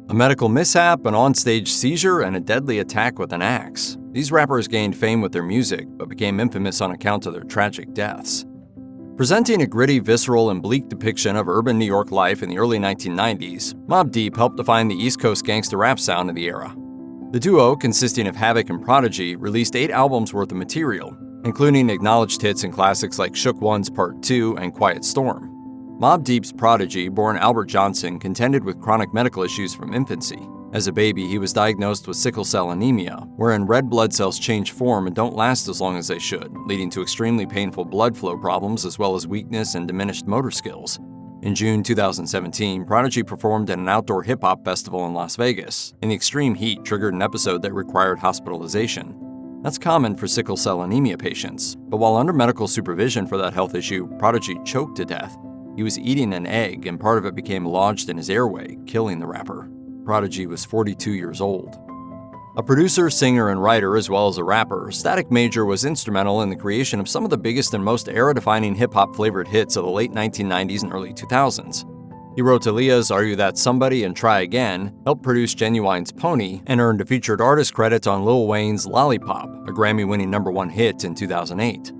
A medical mishap, an onstage seizure, and a deadly attack with an axe. These rappers gained fame with their music, but became infamous on account of their tragic deaths. Presenting a gritty, visceral, and bleak depiction of urban New York life in the early 1990s, Mobb Deep helped define the East Coast gangsta rap sound of the era. The duo, consisting of Havoc and Prodigy, released 8 albums worth of material, including acknowledged hits and classics like Shook Ones Part 2 and Quiet Storm. Mobb Deep's Prodigy, born Albert Johnson, contended with chronic medical issues from infancy. As a baby, he was diagnosed with sickle cell anemia, wherein red blood cells change form and don't last as long as they should, leading to extremely painful blood flow problems as well as weakness and diminished motor skills. In June 2017, Prodigy performed at an outdoor hip-hop festival in Las Vegas, and the extreme heat triggered an episode that required hospitalization. That's common for sickle cell anemia patients, but while under medical supervision for that health issue, Prodigy choked to death. He was eating an egg, and part of it became lodged in his airway, killing the rapper. Prodigy was 42 years old. A producer, singer, and writer, as well as a rapper, Static Major was instrumental in the creation of some of the biggest and most era-defining hip-hop flavored hits of the late 1990s and early 2000s. He wrote Aaliyah's Are You That Somebody and Try Again, helped produce Genuine's Pony, and earned a featured artist credit on Lil Wayne's Lollipop, a Grammy-winning #1 hit in 2008.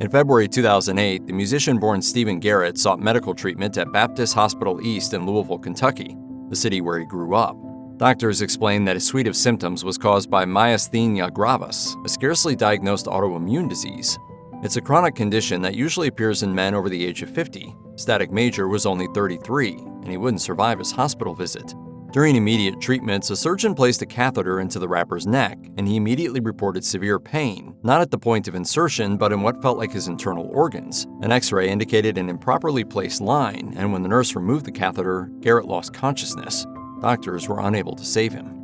In February 2008, the musician-born Stephen Garrett sought medical treatment at Baptist Hospital East in Louisville, Kentucky, the city where he grew up. Doctors explained that his suite of symptoms was caused by myasthenia gravis, a scarcely diagnosed autoimmune disease. It's a chronic condition that usually appears in men over the age of 50. Static Major was only 33, and he wouldn't survive his hospital visit. During immediate treatments, a surgeon placed a catheter into the rapper's neck, and he immediately reported severe pain, not at the point of insertion, but in what felt like his internal organs. An X-ray indicated an improperly placed line, and when the nurse removed the catheter, Garrett lost consciousness. Doctors were unable to save him.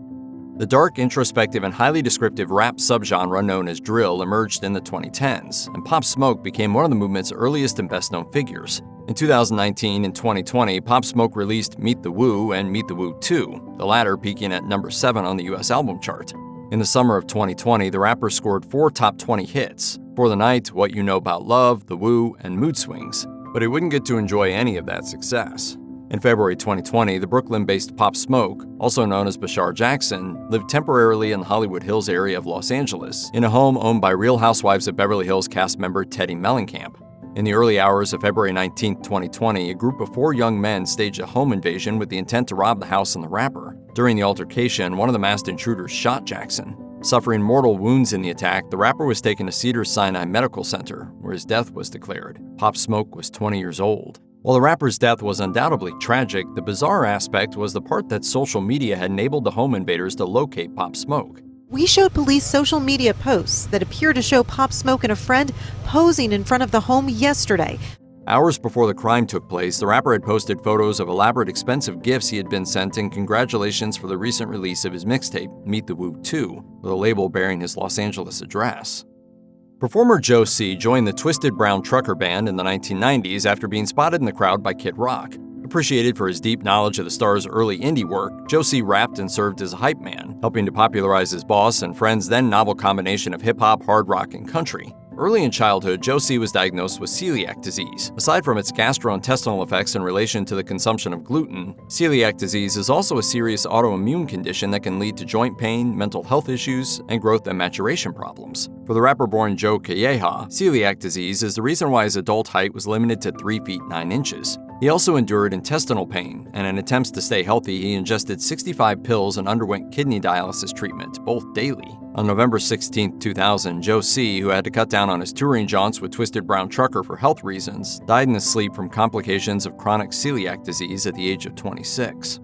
The dark, introspective, and highly descriptive rap subgenre known as drill emerged in the 2010s, and Pop Smoke became one of the movement's earliest and best-known figures. In 2019 and 2020, Pop Smoke released Meet the Woo and Meet the Woo 2, the latter peaking at number 7 on the US album chart. In the summer of 2020, the rapper scored 4 top 20 hits, For the Night, What You Know About Love, The Woo, and Mood Swings, but he wouldn't get to enjoy any of that success. In February 2020, the Brooklyn-based Pop Smoke, also known as Bashar Jackson, lived temporarily in the Hollywood Hills area of Los Angeles, in a home owned by Real Housewives of Beverly Hills cast member Teddy Mellencamp. In the early hours of February 19, 2020, a group of 4 young men staged a home invasion with the intent to rob the house and the rapper. During the altercation, one of the masked intruders shot Jackson. Suffering mortal wounds in the attack, the rapper was taken to Cedars-Sinai Medical Center, where his death was declared. Pop Smoke was 20 years old. While the rapper's death was undoubtedly tragic, the bizarre aspect was the part that social media had enabled the home invaders to locate Pop Smoke. We showed police social media posts that appear to show Pop Smoke and a friend posing in front of the home yesterday. Hours before the crime took place, the rapper had posted photos of elaborate, expensive gifts he had been sent in congratulations for the recent release of his mixtape, Meet the Woo 2, with a label bearing his Los Angeles address. Performer Joe C. joined the Twisted Brown Trucker Band in the 1990s after being spotted in the crowd by Kid Rock. Appreciated for his deep knowledge of the star's early indie work, Joe C. rapped and served as a hype man, helping to popularize his boss and friend's then novel combination of hip-hop, hard rock, and country. Early in childhood, Joe C. was diagnosed with celiac disease. Aside from its gastrointestinal effects in relation to the consumption of gluten, celiac disease is also a serious autoimmune condition that can lead to joint pain, mental health issues, and growth and maturation problems. For the rapper-born Joe Calleja, celiac disease is the reason why his adult height was limited to 3 feet 9 inches. He also endured intestinal pain, and in attempts to stay healthy, he ingested 65 pills and underwent kidney dialysis treatment, both daily. On November 16, 2000, Joe C., who had to cut down on his touring jaunts with Twisted Brown Trucker for health reasons, died in his sleep from complications of chronic celiac disease at the age of 26.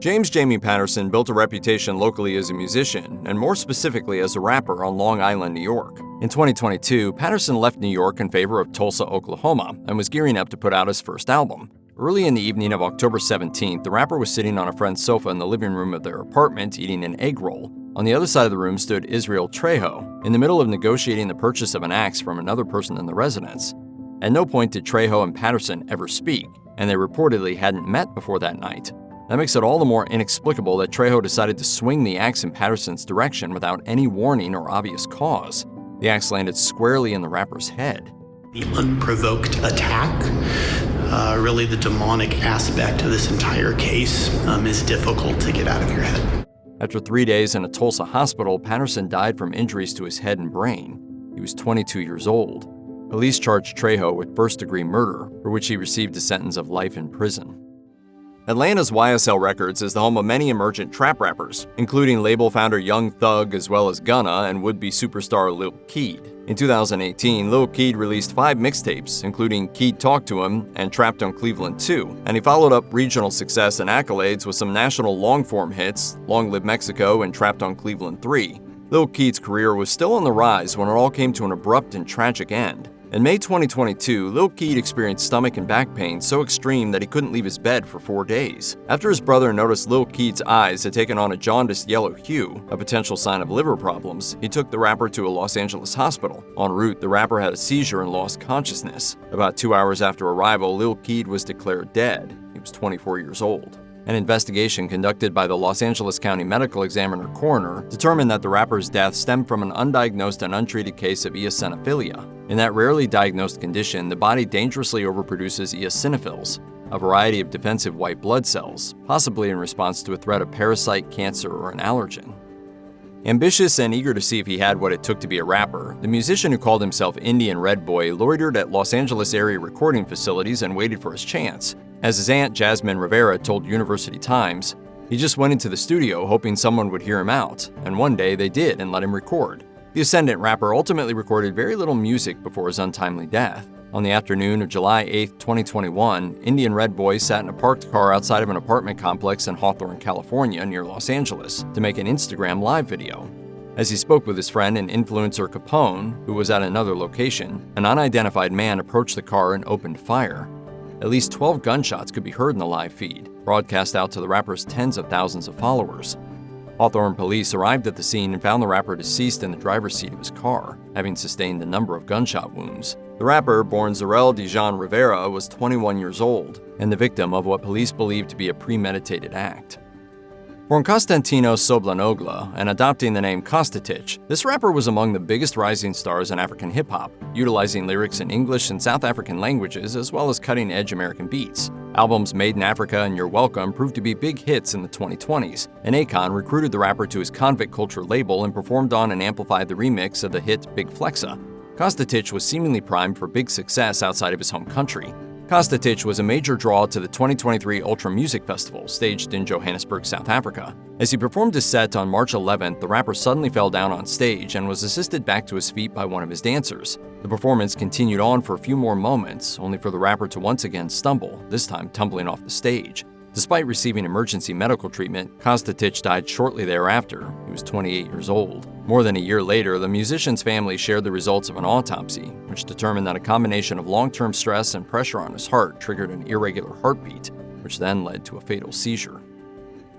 James Jimi Patterson built a reputation locally as a musician, and more specifically as a rapper on Long Island, New York. In 2022, Patterson left New York in favor of Tulsa, Oklahoma, and was gearing up to put out his first album. Early in the evening of October 17th, the rapper was sitting on a friend's sofa in the living room of their apartment eating an egg roll. On the other side of the room stood Israel Trejo, in the middle of negotiating the purchase of an axe from another person in the residence. At no point did Trejo and Patterson ever speak, and they reportedly hadn't met before that night. That makes it all the more inexplicable that Trejo decided to swing the axe in Patterson's direction without any warning or obvious cause. The axe landed squarely in the rapper's head. The unprovoked attack really the demonic aspect of this entire case is difficult to get out of your head. After 3 days in a Tulsa hospital, Patterson died from injuries to his head and brain. He was 22 years old. Police charged Trejo with first-degree murder, for which he received a sentence of life in prison. Atlanta's YSL Records is the home of many emergent trap rappers, including label founder Young Thug as well as Gunna and would-be superstar Lil Keed. In 2018, Lil Keed released 5 mixtapes, including Keed Talk to Him and Trapped on Cleveland 2, and he followed up regional success and accolades with some national long-form hits, Long Live Mexico and Trapped on Cleveland 3. Lil Keed's career was still on the rise when it all came to an abrupt and tragic end. In May 2022, Lil Keed experienced stomach and back pain so extreme that he couldn't leave his bed for 4 days. After his brother noticed Lil Keed's eyes had taken on a jaundiced yellow hue, a potential sign of liver problems, he took the rapper to a Los Angeles hospital. En route, the rapper had a seizure and lost consciousness. About 2 hours after arrival, Lil Keed was declared dead. He was 24 years old. An investigation conducted by the Los Angeles County Medical Examiner coroner determined that the rapper's death stemmed from an undiagnosed and untreated case of eosinophilia. In that rarely diagnosed condition, the body dangerously overproduces eosinophils, a variety of defensive white blood cells, possibly in response to a threat of parasite, cancer, or an allergen. Ambitious and eager to see if he had what it took to be a rapper, the musician who called himself Indian Red Boy loitered at Los Angeles area recording facilities and waited for his chance. As his aunt Jasmine Rivera told University Times, he just went into the studio hoping someone would hear him out, and one day they did and let him record. The ascendant rapper ultimately recorded very little music before his untimely death. On the afternoon of July 8, 2021, Indian Red Boy sat in a parked car outside of an apartment complex in Hawthorne, California, near Los Angeles, to make an Instagram live video. As he spoke with his friend and influencer Capone, who was at another location, an unidentified man approached the car and opened fire. At least 12 gunshots could be heard in the live feed, broadcast out to the rapper's tens of thousands of followers. Hawthorne police arrived at the scene and found the rapper deceased in the driver's seat of his car, having sustained a number of gunshot wounds. The rapper, born Zarel Dijon Rivera, was 21 years old and the victim of what police believed to be a premeditated act. Born Constantino Soblanogla and adopting the name Costa Titch, this rapper was among the biggest rising stars in African hip-hop, utilizing lyrics in English and South African languages as well as cutting-edge American beats. Albums Made in Africa and You're Welcome proved to be big hits in the 2020s, and Akon recruited the rapper to his Convict Culture label and performed on and amplified the remix of the hit Big Flexa. Costa Titch was seemingly primed for big success outside of his home country. Costa Titch was a major draw to the 2023 Ultra Music Festival, staged in Johannesburg, South Africa. As he performed his set on March 11th, the rapper suddenly fell down on stage and was assisted back to his feet by one of his dancers. The performance continued on for a few more moments, only for the rapper to once again stumble, this time tumbling off the stage. Despite receiving emergency medical treatment, Costa Titch died shortly thereafter. He was 28 years old. More than a year later, the musician's family shared the results of an autopsy, which determined that a combination of long-term stress and pressure on his heart triggered an irregular heartbeat, which then led to a fatal seizure.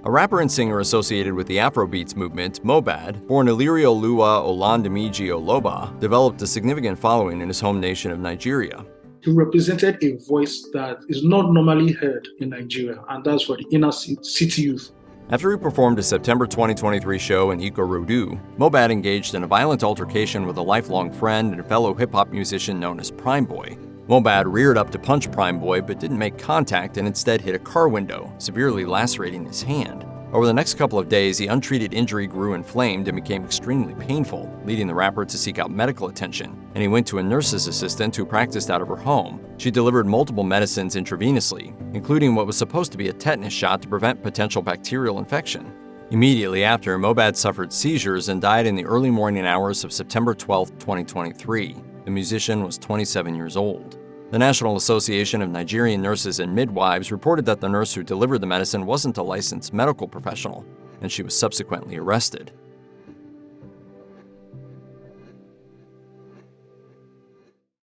A rapper and singer associated with the Afrobeats movement, Mohbad, born Illyrio Lua Olandemiji Oloba, developed a significant following in his home nation of Nigeria. He represented a voice that is not normally heard in Nigeria, and that's for the inner city youth. After he performed a September 2023 show in Ikorodu, Mohbad engaged in a violent altercation with a lifelong friend and fellow hip-hop musician known as Prime Boy. Mohbad reared up to punch Prime Boy but didn't make contact and instead hit a car window, severely lacerating his hand. Over the next couple of days, the untreated injury grew inflamed and became extremely painful, leading the rapper to seek out medical attention, and he went to a nurse's assistant who practiced out of her home. She delivered multiple medicines intravenously, including what was supposed to be a tetanus shot to prevent potential bacterial infection. Immediately after, Mohbad suffered seizures and died in the early morning hours of September 12, 2023. The musician was 27 years old. The National Association of Nigerian Nurses and Midwives reported that the nurse who delivered the medicine wasn't a licensed medical professional, and she was subsequently arrested.